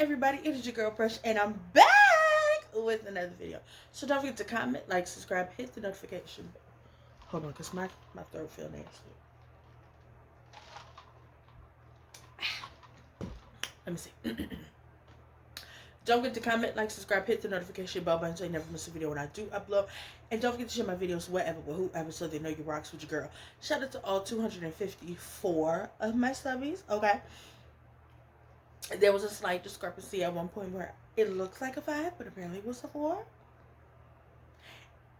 everybody, it is your girl Precious, and I'm back with another video. So don't forget to comment, like, subscribe, hit the notification bell. Hold on, because my throat feels nasty. Let me see. Don't forget to comment, like, subscribe, hit the notification bell button so you never miss a video when I do upload. And don't forget to share my videos wherever, with whoever, so they know you rocks with your girl. Shout out to all 254 of my subbies, okay? There was a slight discrepancy at one point where it looks like a 5, but apparently it was a 4.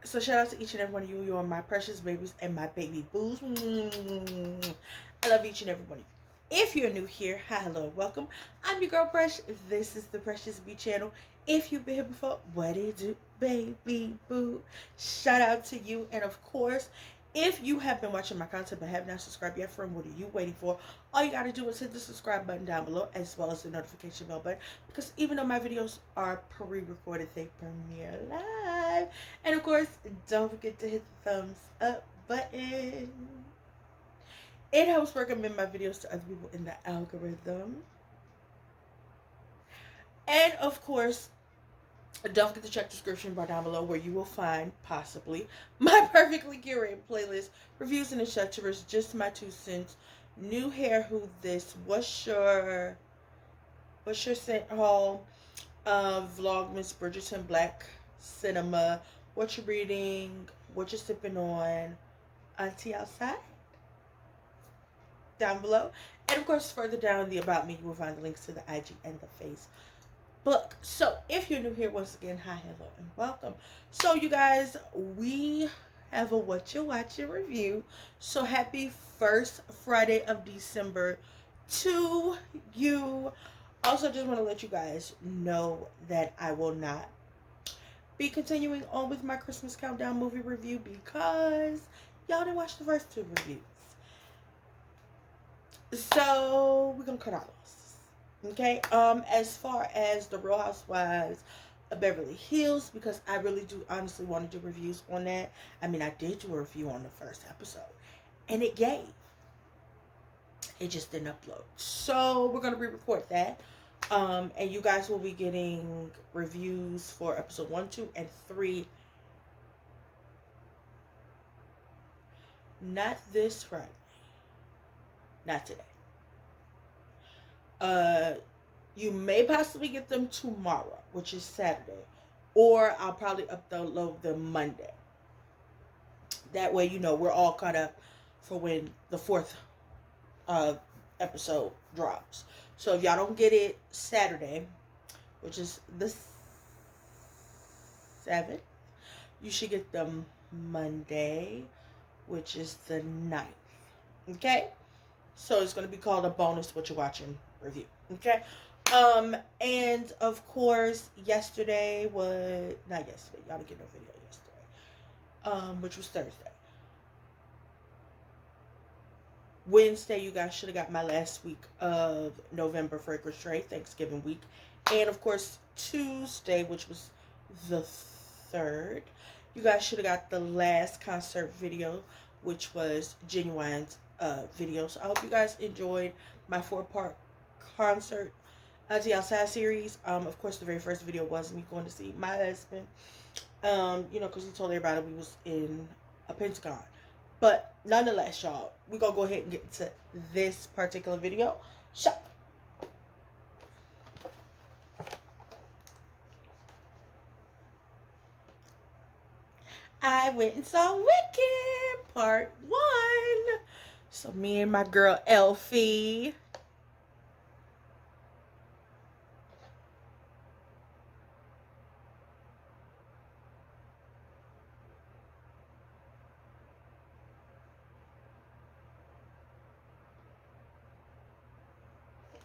So shout out to each and every one of you. You are my precious babies and my baby boos. I love each and every one of you. If you're new here, hi, hello, and welcome. I'm your girl Precious. This is the Precious B channel. If you've been here before, what do you do, baby boo? Shout out to you. And of course, if you have been watching my content but have not subscribed yet, friend, what are you waiting for? All you got to do is hit the subscribe button down below, as well as the notification bell button, because even though my videos are pre-recorded, they premiere live. And of course, don't forget to hit the thumbs up button. It helps recommend my videos to other people in the algorithm. And of course, don't forget to check the description bar down below, where you will find, possibly, my perfectly curated playlist, reviews and etceteras, just my 2 cents, new hair, who this, what's your scent haul, Vlogmas, Bridgerton, Black Cinema, what you're reading, what you're sipping on, Auntie Outside, down below. And of course, further down the About Me, you will find the links to the IG and the Facebook. So if you're new here, once again, hi, hello, and welcome. So you guys, we have a Whatcha review. So happy first Friday of December to you. Also, just want to let you guys know that I will not be continuing on with my Christmas countdown movie review because y'all didn't watch the first 2 reviews. So we're gonna cut our losses, okay? As far as the Real Housewives of Beverly Hills, because I really do honestly want to do reviews on that. I mean, I did do a review on the first episode, and it just didn't upload. So we're gonna re-record that, and you guys will be getting reviews for episode 1, 2, and 3. Not this Friday. Not today. You may possibly get them tomorrow, which is Saturday, or I'll probably upload them Monday. That way, you know, we're all caught up for when the 4th episode drops. So if y'all don't get it Saturday, which is the 7th, you should get them Monday, which is the 9th. Okay? So it's going to be called a bonus what you're watching review. Okay? And of course, yesterday was, not yesterday, y'all didn't get no video yesterday, which was Thursday. Wednesday, you guys should have got my last week of November Fragrance Tray, Thanksgiving week. And of course, Tuesday, which was the 3rd, you guys should have got the last concert video, which was Genuine's video. So I hope you guys enjoyed my 4-part concert Auntie Outside series. Of course, the very first video was me going to see my husband. You know, because he told everybody we was in a Pentagon. But nonetheless, y'all, we're gonna go ahead and get into this particular video. So I went and saw Wicked Part 1. So me and my girl Elfie.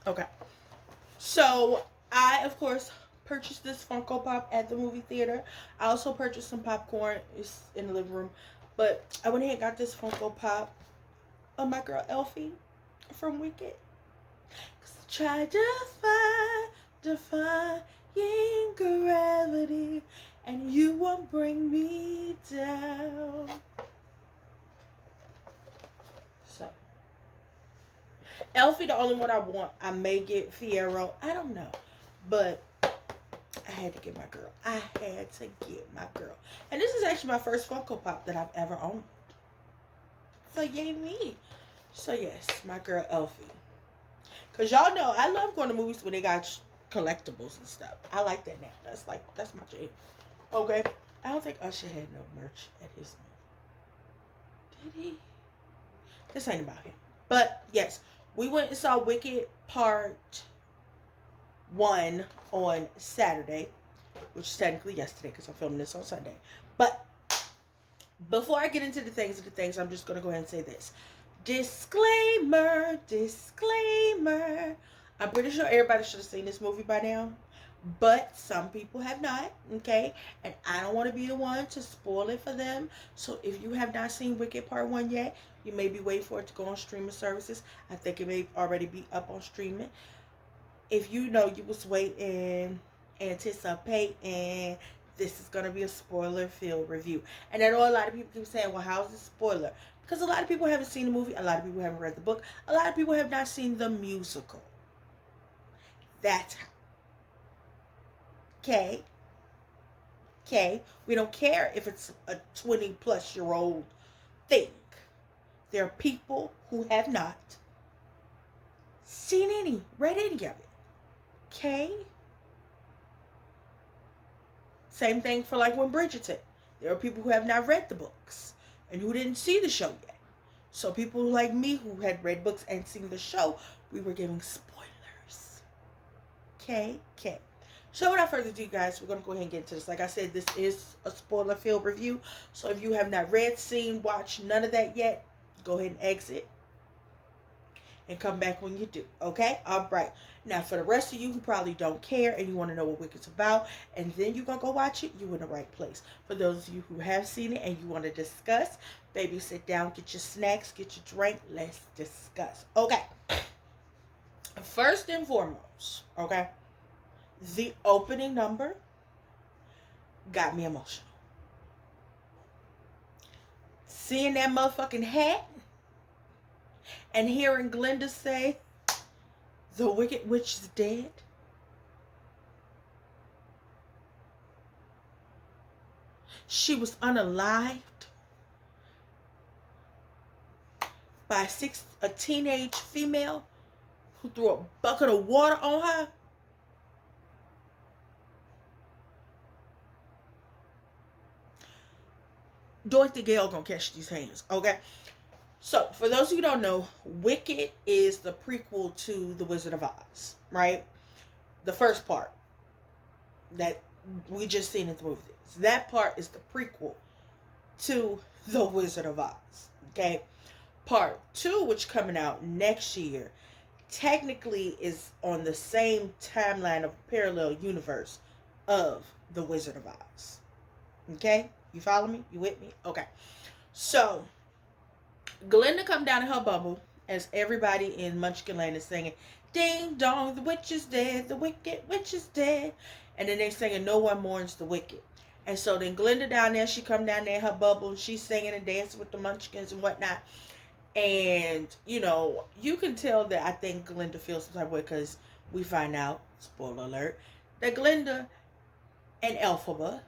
Okay. So I, of course, purchased this Funko Pop at the movie theater. I also purchased some popcorn. It's in the living room. But I went ahead and got this Funko Pop of my girl Elfie from Wicked. Cause I tried to defying gravity, and you won't bring me down. So Elfie, the only one I want. I may get Fiero. I don't know. But I had to get my girl. I had to get my girl. And this is actually my first Funko Pop that I've ever owned. So yay me. So yes, my girl Elfie. Cause y'all know I love going to movies where they got collectibles and stuff. I like that now. That's my jam. Okay. I don't think Usher had no merch at his movie. Did he? This ain't about him. But yes, we went and saw Wicked Part 1 on Saturday, which is technically yesterday because I'm filming this on Sunday. But before I get into the things, I'm just going to go ahead and say this. Disclaimer. I'm pretty sure everybody should have seen this movie by now, but some people have not, okay? And I don't want to be the one to spoil it for them. So if you have not seen Wicked Part 1 yet, you may be waiting for it to go on streaming services. I think it may already be up on streaming. If you know you was waiting, anticipating, this is going to be a spoiler-filled review. And I know a lot of people keep saying, well, how is this spoiler? Because a lot of people haven't seen the movie. A lot of people haven't read the book. A lot of people have not seen the musical. That's how. Okay? Okay? We don't care if it's a 20-plus-year-old thing. There are people who have not seen read any of it. Okay? Same thing for like when Bridgerton. There are people who have not read the books and who didn't see the show yet. So people like me who had read books and seen the show, we were giving spoilers. Okay? So without further ado, guys, we're going to go ahead and get into this. Like I said, this is a spoiler-filled review. So if you have not read, seen, watched none of that yet, go ahead and exit. And come back when you do. Okay? Alright. Now, for the rest of you who probably don't care and you want to know what Wicked's about, and then you're going to go watch it, you're in the right place. For those of you who have seen it and you want to discuss, baby, sit down, get your snacks, get your drink, let's discuss. Okay. First and foremost, okay, the opening number got me emotional. Seeing that motherfucking hat and hearing Glenda say, the Wicked Witch is dead. She was unalived by a teenage female who threw a bucket of water on her. Dorothy Gale gonna catch these hands, okay? So, for those who don't know, Wicked is the prequel to The Wizard of Oz, right? The first part that we just seen in the movie. So that part is the prequel to The Wizard of Oz, okay? Part 2, which coming out next year, technically is on the same timeline of parallel universe of The Wizard of Oz, okay? You follow me? You with me? Okay. So, Glenda come down in her bubble as everybody in Munchkin Land is singing, ding dong, the witch is dead, the wicked witch is dead. And then they singing, no one mourns the wicked. And so then Glenda down there, she come down there in her bubble, and she's singing and dancing with the munchkins and whatnot. And, you know, you can tell that I think Glenda feels some type of way because we find out, spoiler alert, that Glenda and Elfie,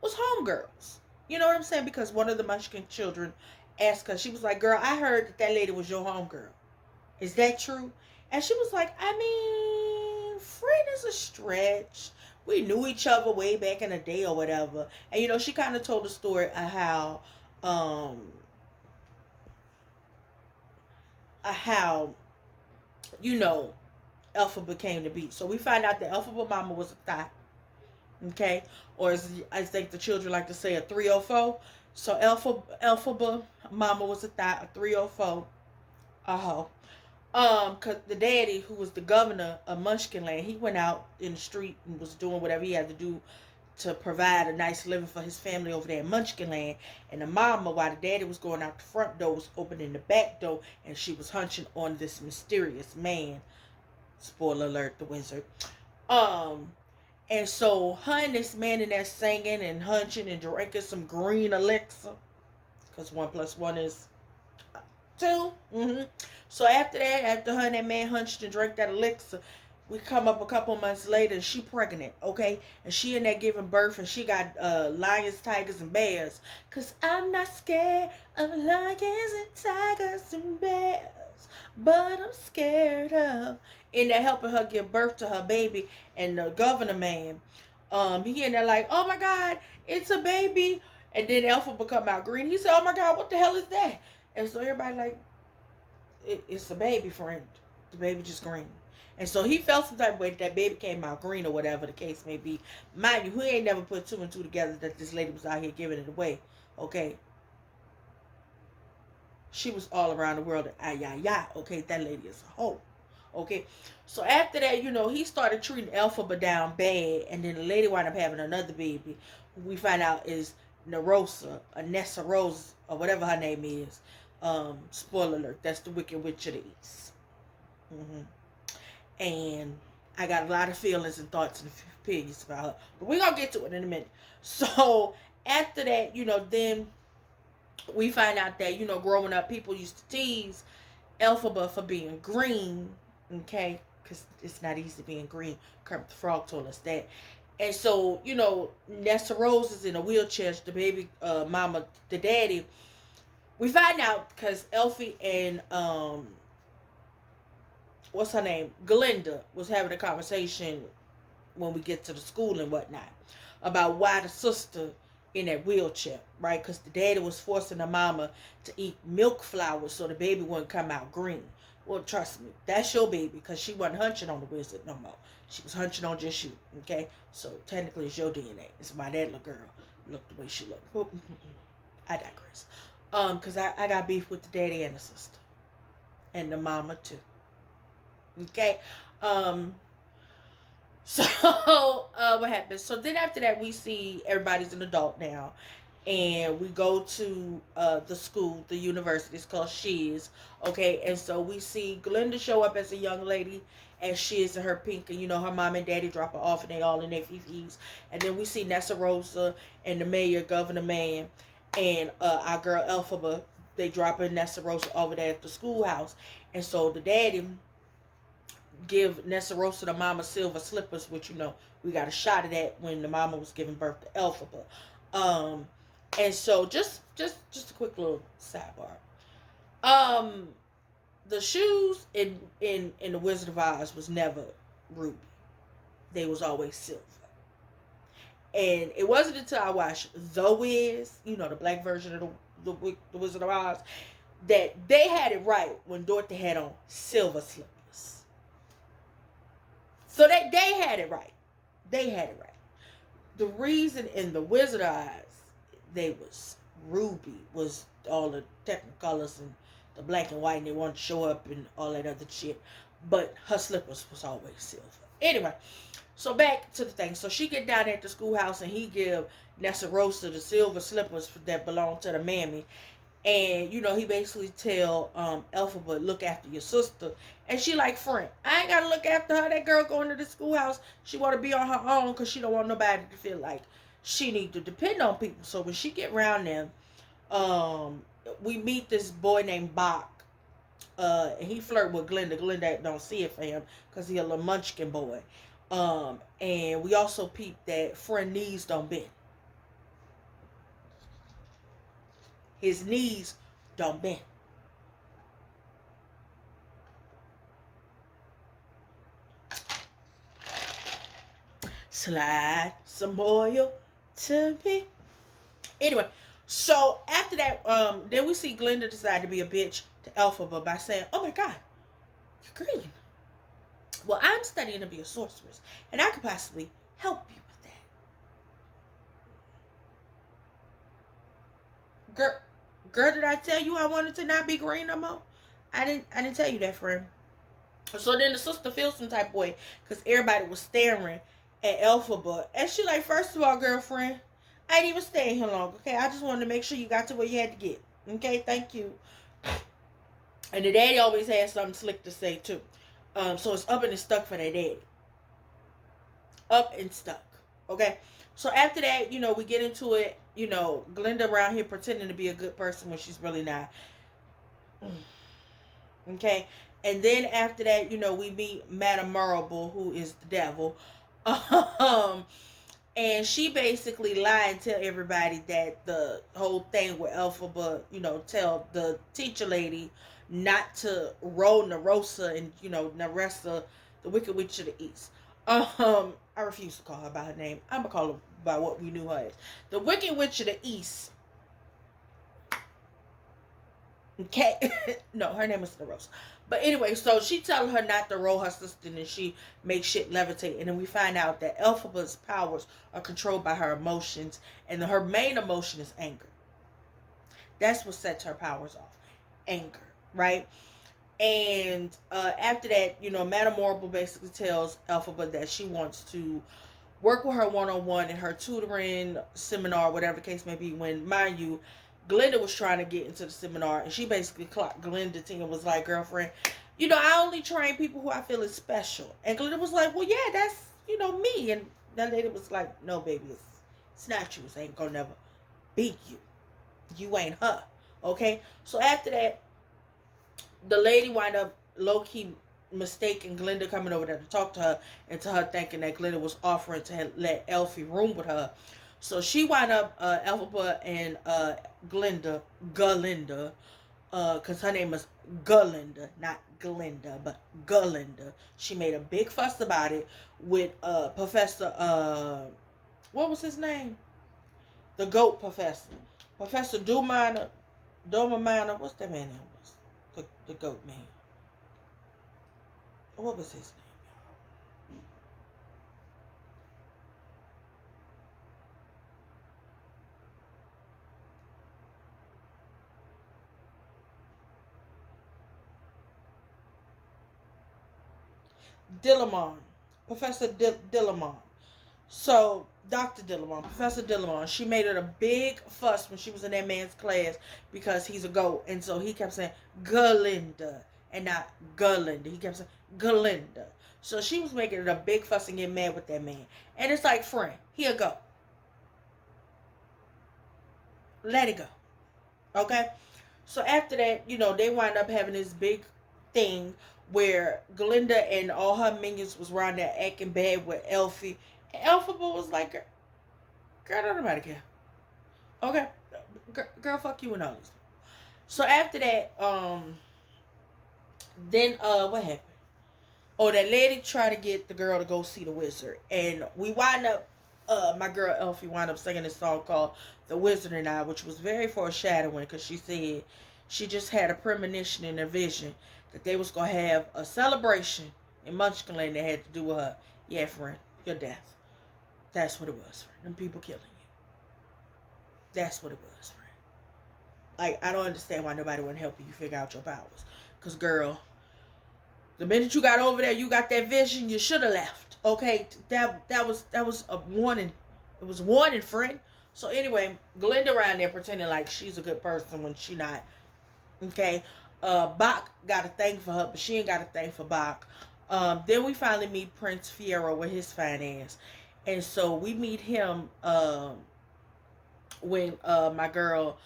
was homegirls. You know what I'm saying? Because one of the Munchkin children asked her, she was like, girl, I heard that lady was your homegirl. Is that true? And she was like, I mean, friend is a stretch. We knew each other way back in the day or whatever. And, you know, she kind of told the story of how, you know, Elphaba came to be. So we find out that Elphaba mama was a thot. Okay? Or as I think the children like to say, a 304. So Elphaba mama was a thot, a 304. Cause the daddy, who was the governor of Munchkin Land, he went out in the street and was doing whatever he had to do to provide a nice living for his family over there in Munchkin Land. And the mama, while the daddy was going out the front door, was opening the back door, and she was hunching on this mysterious man. Spoiler alert, the wizard. And so her and this man in there singing and hunching and drinking some green elixir, because 1 + 1 is 2. So after that, after her and that man hunched and drank that elixir, We come up a couple months later, and she pregnant, okay? And she in there giving birth, and she got lions, tigers, and bears. Cause I'm not scared of lions and tigers and bears, but I'm scared of. In there helping her give birth to her baby, and the governor man, he in there like, oh my God, it's a baby. And then Alpha become out green. He said, oh my God, what the hell is that? And so everybody like, it's a baby, friend. The baby just green. And so he felt some type of way that baby came out green or whatever the case may be. Mind you, he ain't never put two and two together that this lady was out here giving it away. Okay. She was all around the world. Okay, that lady is a hoe. Okay. So after that, he started treating Elphaba down bad. And then the lady wound up having another baby. Who we find out is Nerosa, or Nessa Rose, or whatever her name is. Spoiler alert, that's the Wicked Witch of the East. And I got a lot of feelings and thoughts and opinions about her, but we're gonna get to it in a minute. So after that, then we find out that growing up, people used to tease Elphaba for being green, okay, because it's not easy being green. Kermit the Frog told us that. And so Nessa Rose is in a wheelchair, the baby mama, the daddy. We find out because Elfie and what's her name, Glinda, was having a conversation when we get to the school and whatnot about why the sister in that wheelchair, right? Because the daddy was forcing the mama to eat milk flowers so the baby wouldn't come out green. Well, trust me, that's your baby, because she wasn't hunching on the wizard no more. She was hunching on just you, okay? So technically it's your DNA. It's why that little girl looked the way she looked. I digress. Because I got beef with the daddy and the sister. And the mama too. Okay. So what happens? So then after that, we see everybody's an adult now. And we go to the school, the university. It's called Shiz. Okay. And so we see Glinda show up as a young lady as Shiz in her pink. And her mom and daddy drop her off and they all in their fifis. And then we see Nessa Rosa and the mayor, Governor Man, and our girl Elphaba. They drop in Nessa Rosa over there at the schoolhouse. And so the daddy give Nessa Rosa the mama silver slippers, which we got a shot of that when the mama was giving birth to Elphaba. And so just a quick little sidebar. The shoes in the Wizard of Oz was never ruby. They was always silver. And it wasn't until I watched The Wiz, the black version of the Wizard of Oz, that they had it right when Dorothy had on silver slippers. So they had it right. They had it right. The reason in the Wizard of Oz they was ruby was all the technicolors and the black and white, and they wanted to show up and all that other shit. But her slippers was always silver. Anyway, so back to the thing. So she get down at the schoolhouse and he give Nessa Rosa the silver slippers that belong to the mammy. And, he basically tell Elphaba, look after your sister. And she like, friend, I ain't got to look after her. That girl going to the schoolhouse, she want to be on her own because she don't want nobody to feel like she need to depend on people. So when she get around them, we meet this boy named Bach. And he flirt with Glinda. Glinda don't see it for him because he a little munchkin boy. And we also peep that friend knees don't bend. His knees don't bend. Slide some oil to me. Anyway, so after that, then we see Glinda decide to be a bitch to Elphaba by saying, oh my God, you're green. Well, I'm studying to be a sorceress, and I could possibly help you with that. Girl, did I tell you I wanted to not be green no more? I didn't tell you that, friend. So then the sister feels some type of way because everybody was staring at Elphaba, and she like, first of all, girlfriend, I ain't even staying here long, okay? I just wanted to make sure you got to where you had to get. Okay, thank you. And the daddy always has something slick to say too. So it's up and it's stuck for that daddy. Up and stuck. Okay. So after that, we get into it. Glinda around here pretending to be a good person when she's really not. Okay. And then after that, we meet Madame Marble, who is the devil. Um, and she basically lied and tell everybody that the whole thing with Elphaba, tell the teacher lady not to roll Narosa and, Naressa, the Wicked Witch of the East. I refuse to call her by her name. I'm gonna call her by what we knew her as. The Wicked Witch of the East. Okay. No, her name is Narosa. But anyway, so she telling her not to roll her sister and she makes shit levitate. And then we find out that Elphaba's powers are controlled by her emotions. And her main emotion is anger. That's what sets her powers off. Anger. Right? And after that, Madame Marble basically tells Elphaba that she wants to work with her one-on-one in her tutoring seminar, whatever the case may be, when, mind you, Glinda was trying to get into the seminar, and she basically clocked Glinda and was like, girlfriend, I only train people who I feel is special. And Glinda was like, well, yeah, that's, me. And that lady was like, no, baby, it's not you. It ain't gonna never be you. You ain't her. Okay? So after that, the lady wind up low-key mistaking Glinda coming over there to talk to her, and to her thinking that Glinda was offering to let Elfie room with her. So she wind up, Elphaba and Galinda, because her name is Galinda, not Glinda, but Galinda. She made a big fuss about it with Professor, what was his name? The goat professor. Professor Domaminer, what's that man name was? The goat man. What was his name? Dillamon. Professor Dillamon. So, Dr. Dillamon, Professor Dillamon, she made it a big fuss when she was in that man's class because he's a goat. And so he kept saying, Galinda, and not Galinda. He kept saying, Galinda. So she was making it a big fuss and getting mad with that man. And it's like, friend, here go. Let it go. Okay? So after that, they wind up having this big thing where Glinda and all her minions was around there acting bad with Elfie. And Elphaba was like, girl, don't nobody care. Okay? Girl, fuck you and all this. So after that, then, what happened? Oh, that lady tried to get the girl to go see the wizard. And we wind up, my girl Elfie wound up singing this song called The Wizard and I, which was very foreshadowing because she said she just had a premonition and a vision that they was going to have a celebration in Munchkinland that had to do with her. Yeah, friend, your death. That's what it was, friend. Them people killing you. That's what it was, friend. Like, I don't understand why nobody wouldn't help you figure out your powers. Because, girl, the minute you got over there, you got that vision, you should have left. Okay? That was a warning. It was a warning, friend. So anyway, Glinda around there pretending like she's a good person when she not. Okay? Bach got a thing for her, but she ain't got a thing for Bach. Then we finally meet Prince Fiero with his fine ass. And so we meet him when my girl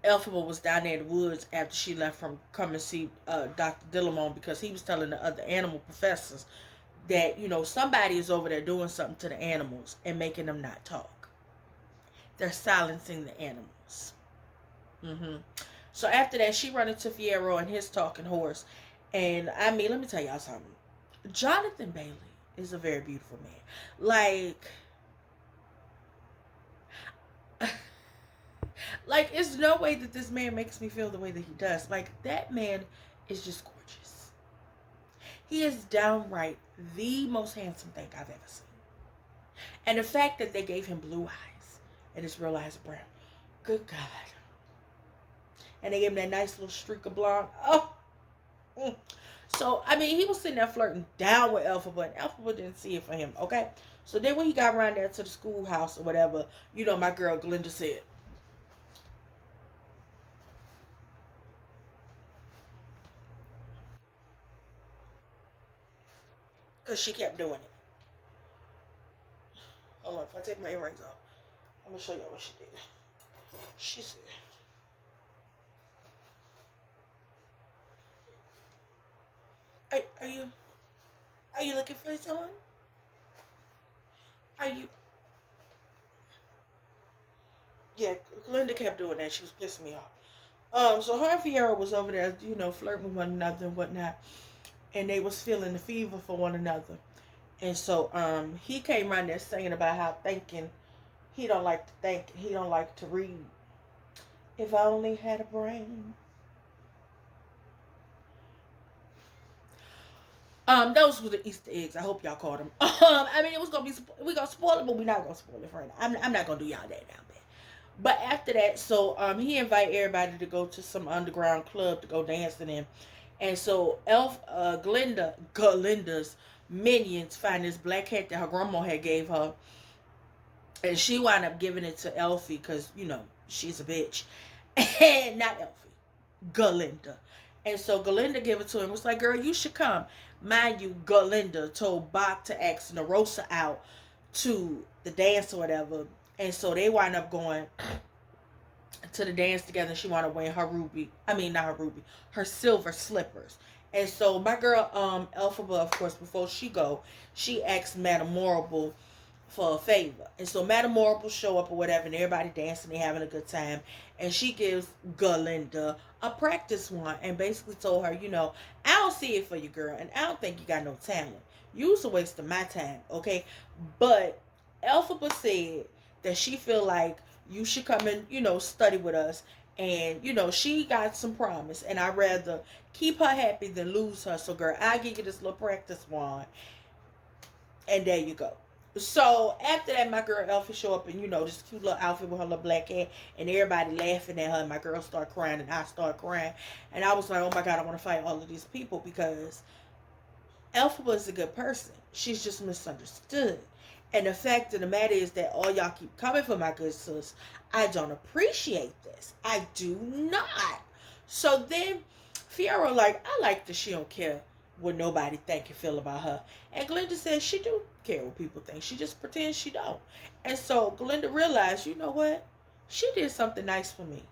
Elphaba was down there in the woods after she left from come and see Dr. Dillamon, because he was telling the other animal professors that, somebody is over there doing something to the animals and making them not talk. They're silencing the animals. So after that, she run into Fiero and his talking horse. And I mean, let me tell y'all something. Jonathan Bailey is a very beautiful man. Like, it's no way that this man makes me feel the way that he does. Like, that man is just gorgeous. He is downright the most handsome thing I've ever seen. And the fact that they gave him blue eyes and his real eyes are brown. Good God. And they gave him that nice little streak of blonde. Oh. So, I mean, he was sitting there flirting down with Elphaba, and Elphaba didn't see it for him, okay? So then when he got around there to the schoolhouse or whatever, my girl Glinda said, because she kept doing it. Hold on, if I take my earrings off, I'm going to show you what she did. She said, Are you looking for someone? Are you? Yeah, Linda kept doing that. She was pissing me off. So her and Fiera was over there, flirting with one another and whatnot, and they was feeling the fever for one another. And so, he came around there saying about how thinking he don't like to think, he don't like to read. If I only had a brain. Those were the Easter eggs. I hope y'all caught them. I mean, it was gonna be we gonna spoil it, but we're not gonna spoil it for now. I'm not gonna do y'all that now, man. But after that, so he invited everybody to go to some underground club to go dancing in, and so Glinda's minions find this black hat that her grandma had gave her, and she wound up giving it to Elfie because she's a bitch, and not Elfie, Galinda. And so Galinda gave it to him. Was like, girl, you should come. Mind you, Galinda told Bach to ask Narosa out to the dance or whatever. And so they wind up going to the dance together. She wound up wearing her not her ruby, her silver slippers. And so my girl, Elphaba, of course, before she go, she asked Madame Morrible for a favor. And so Madame Morrible show up or whatever, and everybody dancing, they having a good time. And she gives Galinda a practice one and basically told her, I don't see it for you, girl, and I don't think you got no talent. You was a waste of my time, okay? But Elphaba said that she feel like you should come and, study with us. And, she got some promise. And I'd rather keep her happy than lose her. So, girl, I'll give you this little practice wand. And there you go. So after that, my girl Elfie show up in, this cute little outfit with her little black hair, and everybody laughing at her, and my girl start crying, and I start crying, and I was like, oh my God, I want to fight all of these people, because Elphaba is a good person. She's just misunderstood. And the fact of the matter is that all y'all keep coming for my good sis. I don't appreciate this. I do not. So then Fiora like, I like that she don't care what nobody think and feel about her. And Glinda says she do care what people think. She just pretends she don't. And so Glinda realized, you know what? She did something nice for me.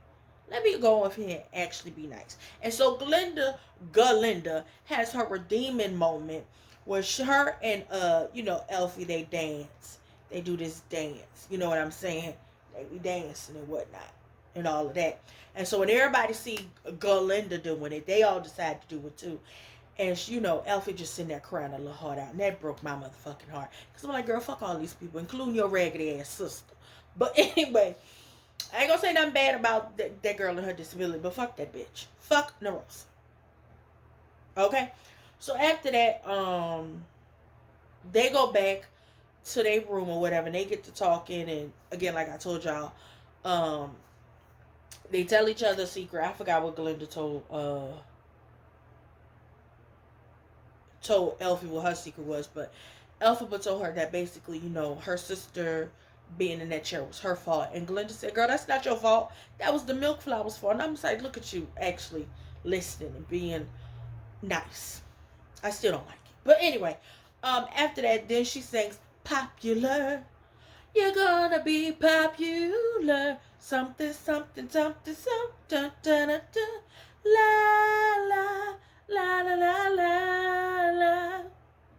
Let me go over here and actually be nice. And so Galinda has her redeeming moment where her and Elfie, they dance. They do this dance. You know what I'm saying? They be dancing and whatnot and all of that. And so when everybody see Galinda doing it, they all decide to do it too. And Elfie just sitting there crying her little heart out. And that broke my motherfucking heart. Because I'm like, girl, fuck all these people, including your raggedy ass sister. But anyway, I ain't gonna say nothing bad about that girl and her disability, but fuck that bitch. Fuck Narosa. Okay? So after that, they go back to their room or whatever, and they get to talking, and again, like I told y'all, they tell each other a secret. I forgot what Galinda told Elfie what her secret was, but Elphaba told her that basically, her sister being in that chair was her fault. And Glinda said, girl, that's not your fault. That was the milk flower's fault. And I'm just like, look at you actually listening and being nice. I still don't like it. But anyway, after that, then she sings popular. You're gonna be popular. Something, something, something, something, da, da, da, la, la. La la la la la.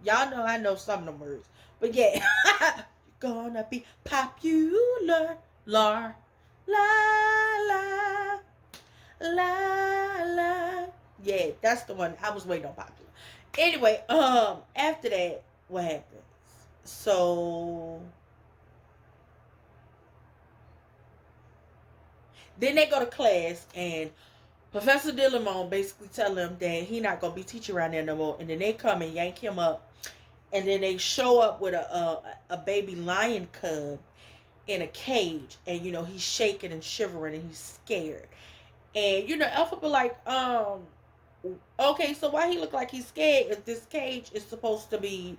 Y'all know I know some of them words. But yeah. You're gonna be popular. La la la la. Yeah, that's the one. I was waiting on popular. Anyway, after that, what happens? So then they go to class, and Professor Dillamon basically tell him that he not gonna be teaching around there no more, and then they come and yank him up, and then they show up with a baby lion cub in a cage, and he's shaking and shivering and he's scared, and Elphaba like, okay, so why he look like he's scared if this cage is supposed to be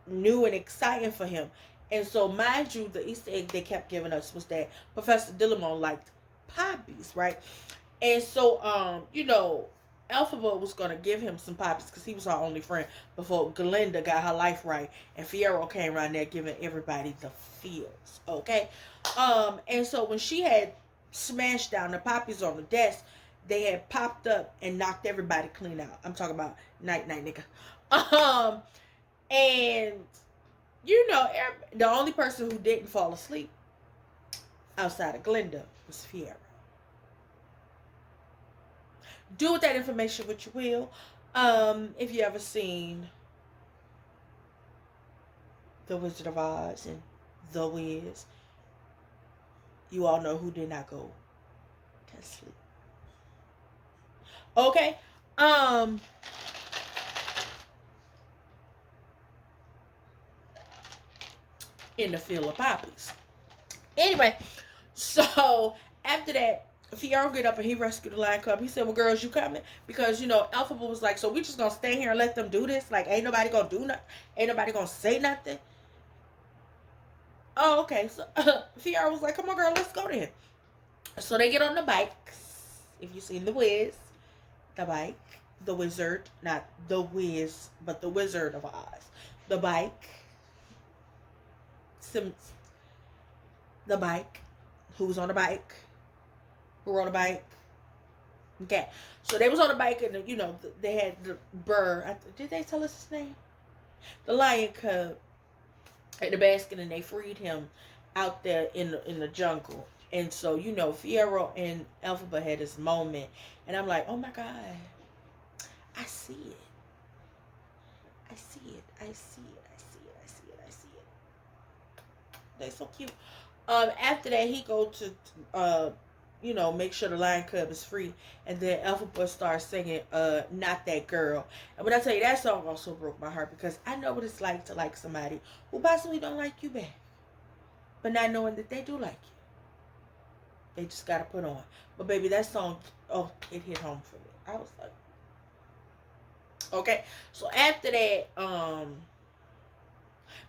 new and exciting for him? And so mind you, the Easter egg they kept giving us was that Professor Dillamon liked poppies, right? And so, Elphaba was going to give him some poppies because he was our only friend before Galinda got her life right. And Fiero came around there giving everybody the feels, okay? And so when she had smashed down the poppies on the desk, they had popped up and knocked everybody clean out. I'm talking about night night nigga. And you know, the only person who didn't fall asleep outside of Glenda was Fiera. Do with that information what you will. If you ever seen The Wizard of Oz and The Wiz, you all know who did not go to sleep. Okay. In the field of poppies. Anyway, so after that, Fiyero get up and he rescued the lion cub. He said, well, girls, you coming? Because, you know, Elphaba was like, so we just gonna stay here and let them do this? Like, ain't nobody gonna do nothing? Ain't nobody gonna say nothing? Oh, okay. So Fiyero was like, come on, girl, let's go then. So they get on the bikes. If you've seen The Wiz, the bike, the wizard, not the Wiz, but the Wizard of Oz. The bike. The bike. Who's on the bike? Who rode a bike? Okay. So they was on the bike and, you know, they had the Burr. Did they tell us his name? The lion cub at the basket, and they freed him out there in the jungle. And so, you know, Fiyero and Elphaba had this moment. And I'm like, oh my God. I see it. I see it. I see it. I see it. I see it. I see it. They're so cute. After that, he go to, you know, make sure the lion cub is free. And then Elphaba starts singing, Not That Girl. And when I tell you, that song also broke my heart, because I know what it's like to like somebody who possibly don't like you back, but not knowing that they do like you. They just got to put on. But baby, that song, oh, it hit home for me. I was like, okay. So after that,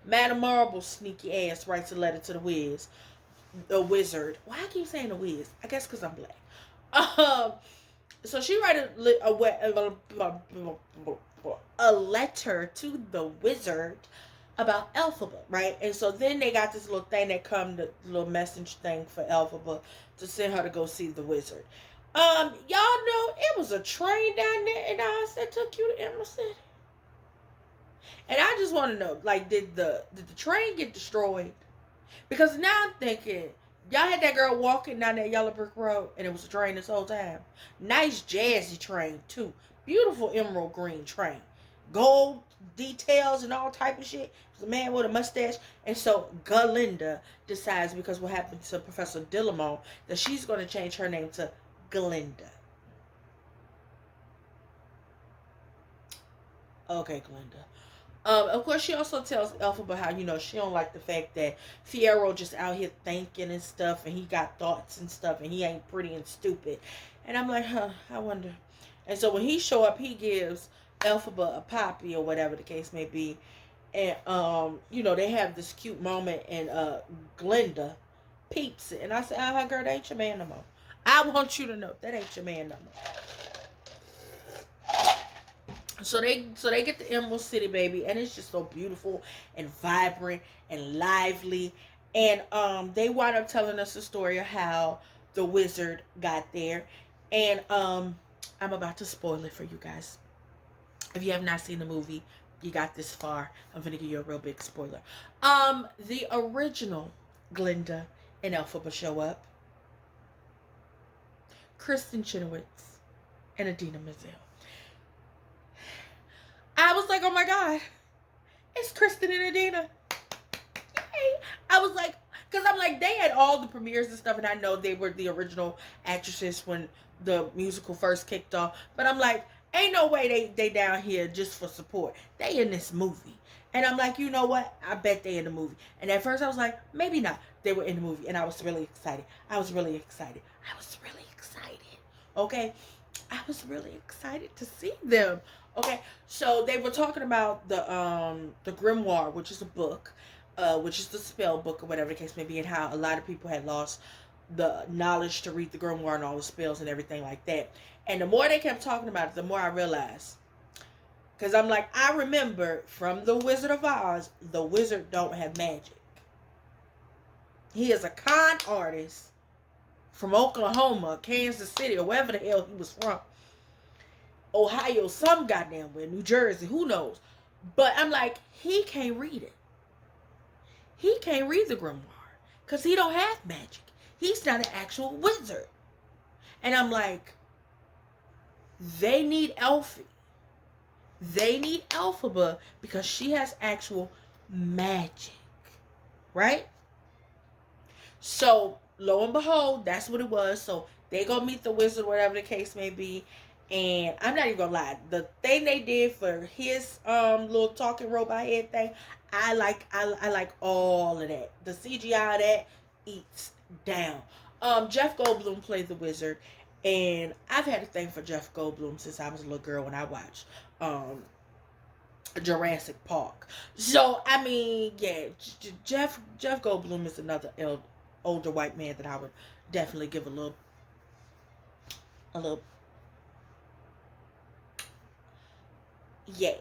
Madame Marble's sneaky ass writes a letter to the Wiz. The wizard. Why I keep saying the Wiz? I guess because I'm black. So she write a letter to the wizard about Elphaba, right? And so then they got this little thing that come, the little message thing for Elphaba to send her to go see the wizard. Y'all know it was a train down there in Oz that took you to Emerald City. And I just want to know, like, did the train get destroyed? Because now I'm thinking, y'all had that girl walking down that yellow brick road, and it was a train this whole time. Nice jazzy train, too. Beautiful emerald green train. Gold details and all type of shit. There's a man with a mustache. And so Galinda decides, because what happened to Professor Dillamon, that she's going to change her name to Glinda. Okay, Glinda. Of course, she also tells Elphaba how, you know, she don't like the fact that Fiyero just out here thinking and stuff, and he got thoughts and stuff, and he ain't pretty and stupid. And I'm like, I wonder. And so when he show up, he gives Elphaba a poppy or whatever the case may be. And, you know, they have this cute moment, and Glinda peeps it. And I said, girl, that ain't your man no more. I want you to know, that ain't your man no more. So they get the Emerald City, baby, and it's just so beautiful and vibrant and lively. And they wind up telling us the story of how the wizard got there. And I'm about to spoil it for you guys. If you have not seen the movie, you got this far, I'm gonna give you a real big spoiler. The original Glinda and Elphaba show up. Kristen Chenoweth and Idina Menzel. I was like, oh my God, it's Kristen and Idina. Yay. I was like, because I'm like, they had all the premieres and stuff, and I know they were the original actresses when the musical first kicked off. But I'm like, ain't no way they down here just for support. They in this movie. And I'm like, you know what? I bet they in the movie. And at first I was like, maybe not. They were in the movie, and I was really excited. I was really excited. Okay? I was really excited to see them. Okay, so they were talking about the grimoire, which is a book, which is the spell book or whatever the case may be, and how a lot of people had lost the knowledge to read the grimoire and all the spells and everything like that. And the more they kept talking about it, the more I realized, because I'm like, I remember from the Wizard of Oz, the wizard don't have magic. He is a con artist from Oklahoma, Kansas City, or wherever the hell he was from. Ohio, some goddamn where, New Jersey, who knows? But I'm like, he can't read it. He can't read the grimoire because he don't have magic. He's not an actual wizard. And I'm like, they need Elfie. They need Elphaba because she has actual magic. Right? So, lo and behold, that's what it was. So, they go meet the wizard, whatever the case may be. And I'm not even gonna lie, the thing they did for his little talking robot head thing, I like all of that. The CGI of that eats down. Jeff Goldblum played the wizard, and I've had a thing for Jeff Goldblum since I was a little girl when I watched Jurassic Park. So I mean, yeah, Jeff Goldblum is another older white man that I would definitely give a little yeah.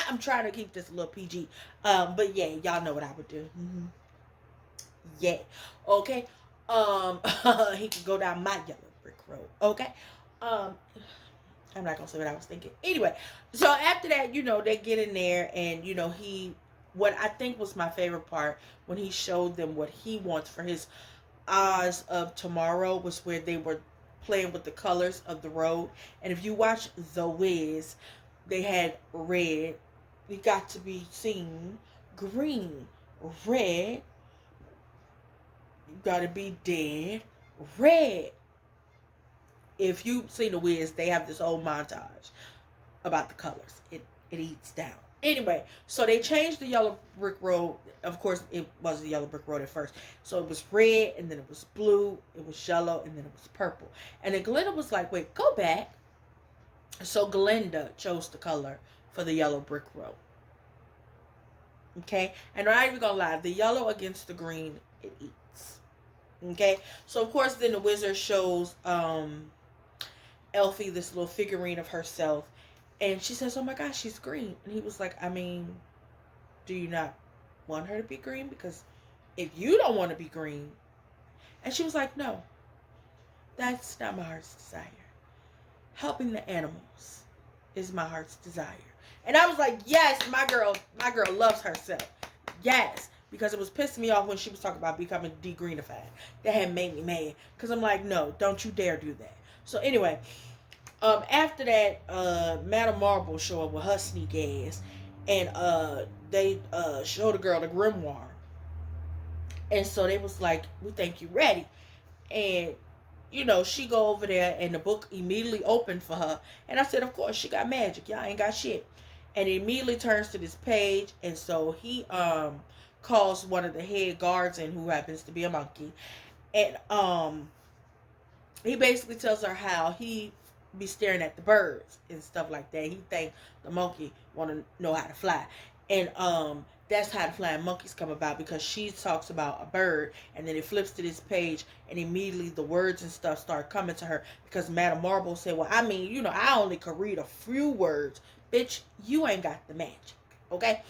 I'm trying to keep this a little PG. But yeah, y'all know what I would do. Mm-hmm. Yeah. Okay. He could go down my yellow brick road. Okay. Um, I'm not gonna say what I was thinking. Anyway, so after that, they get in there, and what I think was my favorite part when he showed them what he wants for his Oz of Tomorrow was where they were playing with the colors of the road. And if you watch The Wiz, they had red. We got to be seen. Green, red. You gotta be dead. Red. If you've seen The Wiz, they have this whole montage about the colors. It eats down. Anyway, so they changed the yellow brick road. Of course, it was the yellow brick road at first. So it was red, and then it was blue, it was yellow, and then it was purple. And then Glenda was like, wait, go back. So Glenda chose the color for the yellow brick road. Okay? And I'm not even gonna lie, the yellow against the green, it eats. Okay? So of course then the wizard shows Elfie this little figurine of herself, and she says, oh my gosh, she's green. And he was like, I mean, do you not want her to be green? Because if you don't want to be green. And she was like, no, that's not my heart's desire. Helping the animals is my heart's desire. And I was like, yes, my girl loves herself. Yes. Because it was pissing me off when she was talking about becoming degreenified. That had made me mad. Because I'm like, no, don't you dare do that. So anyway, after that, Madame Marble showed up with her sneak ass. And they showed the girl the grimoire. And so they was like, we think you ready. And she go over there, and the book immediately opened for her. And I said, of course, she got magic. Y'all ain't got shit. And it immediately turns to this page. And so he calls one of the head guards in, who happens to be a monkey. And he basically tells her how he be staring at the birds and stuff like that. He think the monkey want to know how to fly. And that's how the flying monkeys come about, because she talks about a bird, and then it flips to this page, and immediately the words and stuff start coming to her, because Madame Marble said, well, I mean, I only could read a few words. Bitch, you ain't got the magic. Okay?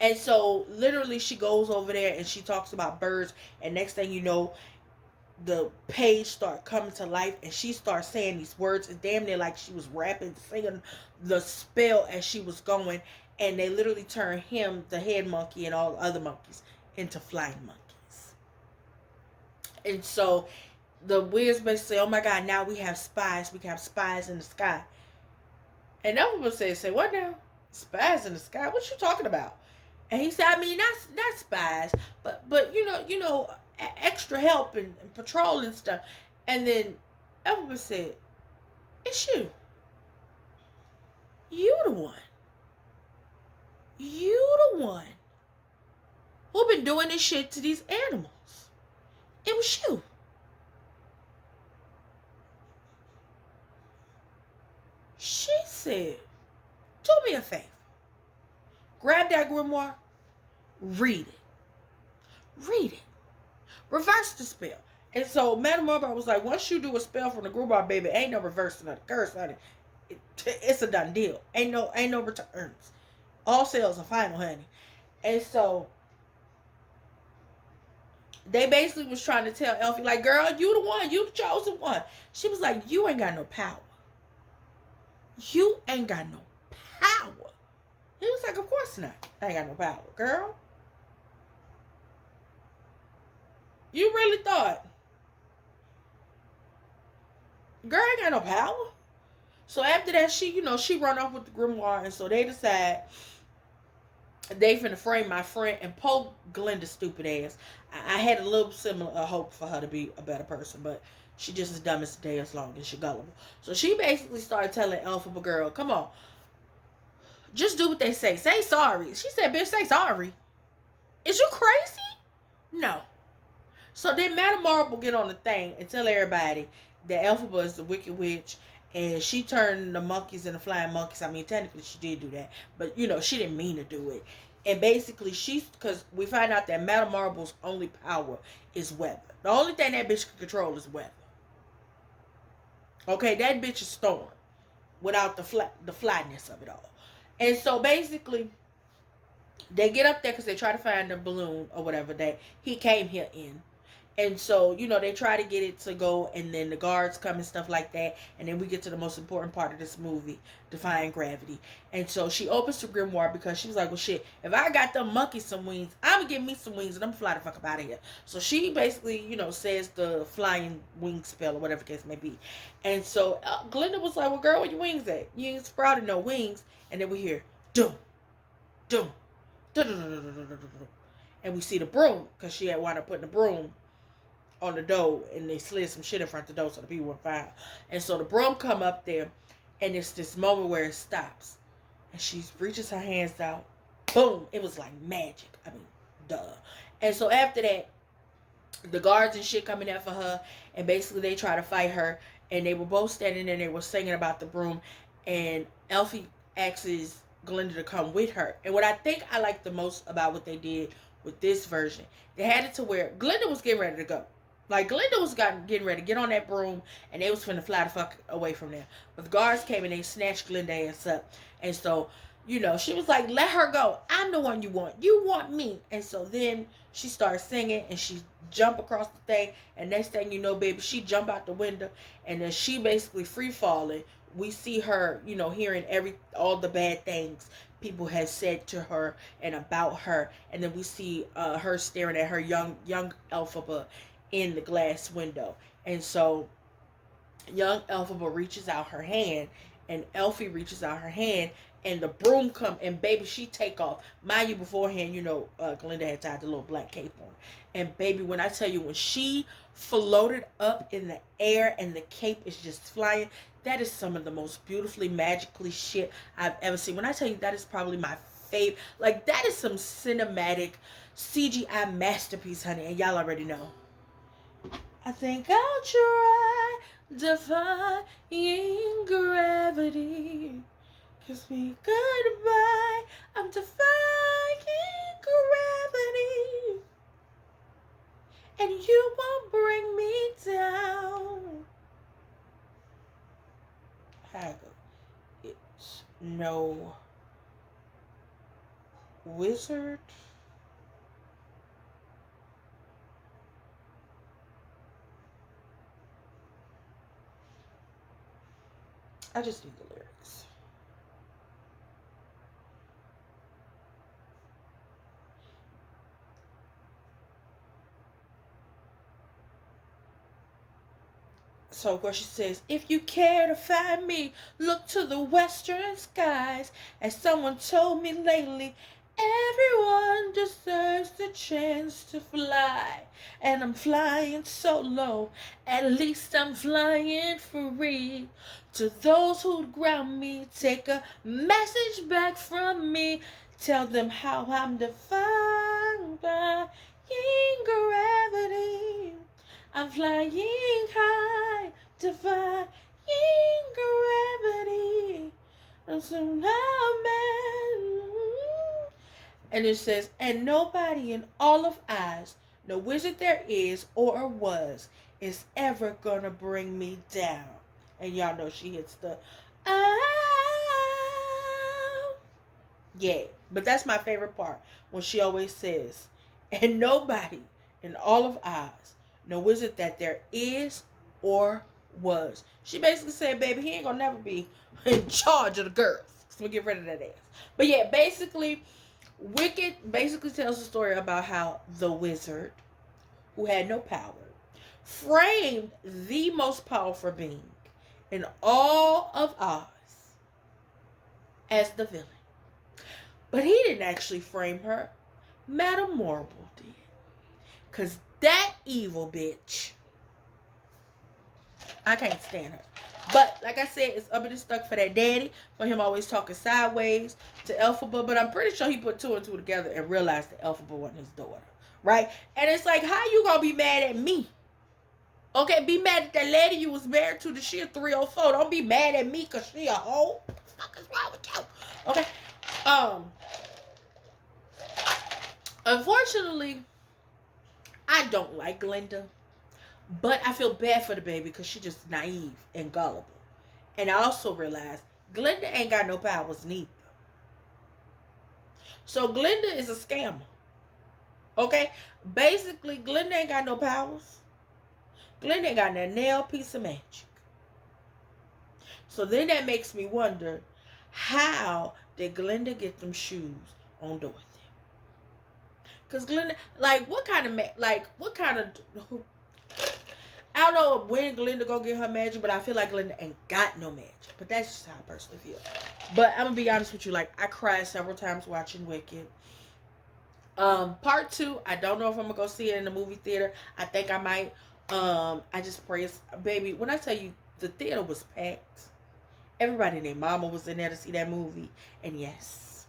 And so literally she goes over there and she talks about birds, and next thing you know, the page start coming to life, and she starts saying these words, and damn near like she was rapping, singing the spell as she was going. And they literally turn him, the head monkey, and all the other monkeys into flying monkeys. And so the Wiz basically say, oh my God, now we have spies. We can have spies in the sky. And everyone say, what now? Spies in the sky? What you talking about? And he said, I mean, not spies, but extra help and patrol and stuff. And then everyone said, it's you. You the one. You the one who been doing this shit to these animals. It was you. She said, do me a favor. Grab that grimoire. Read it. Read it. Reverse the spell. And so Madame Marble was like, once you do a spell from the grimoire, baby, ain't no reversing of the curse, honey. It's a done deal. Ain't no returns. All sales are final, honey. And so They basically was trying to tell Elfie, like, girl, you the one, you the chosen one. She was like, you ain't got no power. You ain't got no power. He was like, of course not. I ain't got no power. Girl, you really thought, girl ain't got no power? So after that, she run off with the grimoire, and so they decide they finna frame my friend and poke Glenda's stupid ass. I had a little similar hope for her to be a better person, but she just as dumb as the day as long as she gullible. So she basically started telling Elphaba girl, come on, just do what they say. Say sorry. She said, bitch, say sorry. Is you crazy? No. So then Madame Marble get on the thing and tell everybody that Elphaba is the Wicked Witch, and she turned the monkeys into flying monkeys. I mean, technically she did do that, but she didn't mean to do it. And basically because we find out that Madame Marble's only power is weather. The only thing that bitch can control is weather. Okay, that bitch is storm without the flatness of it all. And so basically they get up there because they try to find the balloon or whatever that he came here in. And so, they try to get it to go, and then the guards come and stuff like that. And then we get to the most important part of this movie, defying gravity. And so she opens the grimoire because she was like, well, shit, if I got them monkeys some wings, I'm going to give me some wings and I'm going to fly the fuck up out of here. So she basically, says the flying wing spell or whatever the case may be. And so Glenda was like, well, girl, where your wings at? You ain't sprouted no wings. And then we hear, doom, doom, and we see the broom because she had wound up putting the broom on the door, and they slid some shit in front of the door so the people wouldn't find. And so the broom come up there, and it's this moment where it stops, and she reaches her hands out. Boom! It was like magic. I mean, duh. And so after that, the guards and shit coming out for her, and basically they try to fight her, and they were both standing there and they were singing about the broom, and Elfie asks Glinda to come with her. And what I think I like the most about what they did with this version, they had it to where Glinda was getting ready to go. Like, Glinda was getting ready to get on that broom, and they was finna fly the fuck away from there. But the guards came and they snatched Glinda ass up. And so, she was like, let her go. I'm the one you want. You want me. And so then she started singing, and she jumped across the thing. And next thing you know, baby, she jumped out the window. And then she basically free falling. We see her, hearing all the bad things people had said to her and about her. And then we see her staring at her young Elphaba in the glass window. And so young Elphaba reaches out her hand, and Elfie reaches out her hand, and the broom come, and baby, she take off. Mind you, beforehand, Glinda had tied the little black cape on. And baby, when I tell you, when she floated up in the air and the cape is just flying, that is some of the most beautifully, magically shit I've ever seen. When I tell you, that is probably my favorite. Like, that is some cinematic CGI masterpiece, honey, and y'all already know. I think I'll try defying gravity. Kiss me goodbye. I'm defying gravity. And you won't bring me down. It's no wizard. I just need the lyrics. So of course she says, if you care to find me, look to the western skies. As someone told me lately, everyone deserves the chance to fly. And I'm flying so low, at least I'm flying free. To those who'd ground me, take a message back from me. Tell them how I'm defying gravity. I'm flying high, defying gravity. I'm somehow man. And it says, and nobody in all of Oz, no wizard there is or was, is ever gonna bring me down. And y'all know she hits the yeah, but that's my favorite part when she always says, and nobody in all of Oz, no wizard that there is or was. She basically said, baby, he ain't gonna never be in charge of the girls. So we get rid of that ass. But yeah, basically, Wicked basically tells a story about how the wizard, who had no power, framed the most powerful being in all of Oz as the villain. But he didn't actually frame her. Madame Marble did. Because that evil bitch, I can't stand her. But like I said, it's up and it's stuck for that daddy, for him always talking sideways to Elphaba. But I'm pretty sure he put two and two together and realized that Elphaba wasn't his daughter, right? And it's like, how you gonna be mad at me? Okay, be mad at that lady you was married to. That she a 304. Don't be mad at me because she a hoe. What the fuck is wrong with you? Okay. Unfortunately, I don't like Glinda. But I feel bad for the baby because she's just naive and gullible. And I also realized Glinda ain't got no powers neither. So Glinda is a scammer. Okay? Basically, Glinda ain't got no powers. Glinda ain't got that nail piece of magic. So then that makes me wonder, how did Glinda get them shoes on Dorothy? Because Glinda, like, what kind of I don't know when Glinda gonna get her magic, but I feel like Glinda ain't got no magic. But that's just how I personally feel. But I'm gonna be honest with you, like, I cried several times watching Wicked. Part 2, I don't know if I'm gonna go see it in the movie theater. I think I might. I just pray it's, baby, when I tell you the theater was packed, everybody and their mama was in there to see that movie. And yes.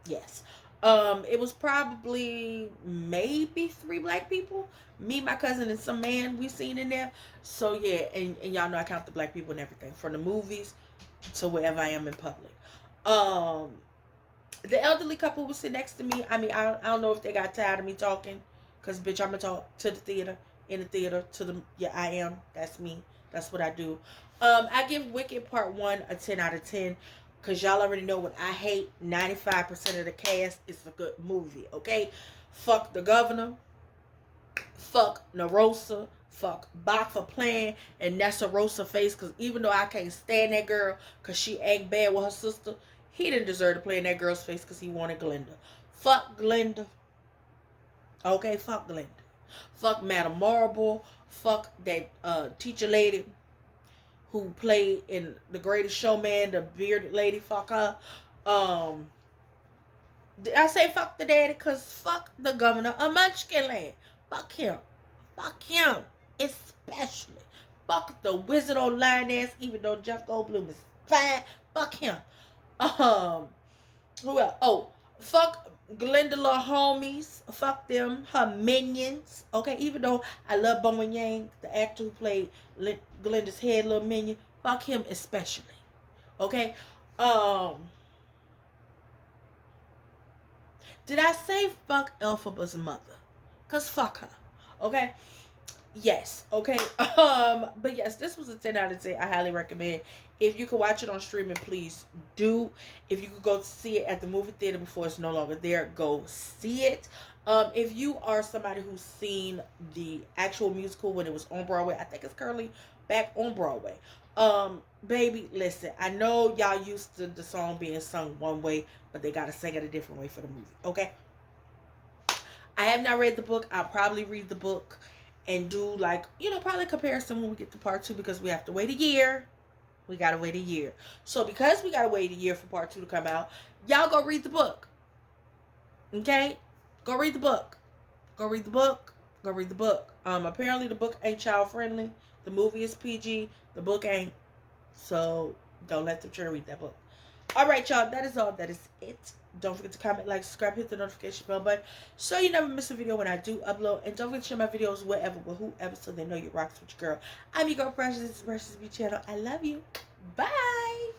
It was probably maybe 3 black people. Me, my cousin, and some man we seen in there. So yeah, and y'all know I count the black people and everything. From the movies to wherever I am in public. The elderly couple was sitting next to me. I mean, I don't know if they got tired of me talking. Because, bitch, I'm going to talk to the theater. In the theater. Yeah, I am. That's me. That's what I do. I give Wicked Part 1 a 10 out of 10. Because y'all already know what I hate. 95% of the cast is a good movie. Okay? Fuck the governor. Fuck Narosa. Fuck Bach for playing and Nessarosa face. Because even though I can't stand that girl because she act bad with her sister, he didn't deserve to play in that girl's face because he wanted Glinda. Fuck Glinda. Okay, fuck Glinda. Fuck Madame Marble. Fuck that teacher lady who played in The Greatest Showman, the bearded lady. Fuck her. Did I say fuck the daddy? Because fuck the governor of Munchkin Land. Fuck him. Fuck him. Especially. Fuck the wizard on line ass, even though Jeff Goldblum is fine. Fuck him. Who else? Oh, fuck Glinda little homies. Fuck them. Her minions. Okay, even though I love Bowen Yang, the actor who played Glinda's head little minion. Fuck him especially. Okay. Did I say fuck Elphaba's mother? Cause fuck her. Okay. Yes, okay. But yes, this was a 10 out of 10. I highly recommend. If you can watch it on streaming, please do. If you could go see it at the movie theater before it's no longer there, go see it. If you are somebody who's seen the actual musical when it was on Broadway, I think it's currently back on Broadway. Baby, listen, I know y'all used to the song being sung one way, but they gotta sing it a different way for the movie, okay? I have not read the book. I'll probably read the book and do, like, probably comparison when we get to part 2 because we have to wait a year. We gotta wait a year. So because we gotta wait a year for part 2 to come out, y'all go read the book. Okay? Go read the book. Go read the book. Go read the book. Apparently the book ain't child friendly. The movie is PG. The book ain't. So don't let them try to read that book. Alright, y'all. That is all. That is it. Don't forget to comment, like, subscribe, hit the notification bell button so you never miss a video when I do upload. And don't forget to share my videos wherever, with whoever, so they know you rocks with your girl. I'm your girl Precious. This is Precious B channel. I love you. Bye.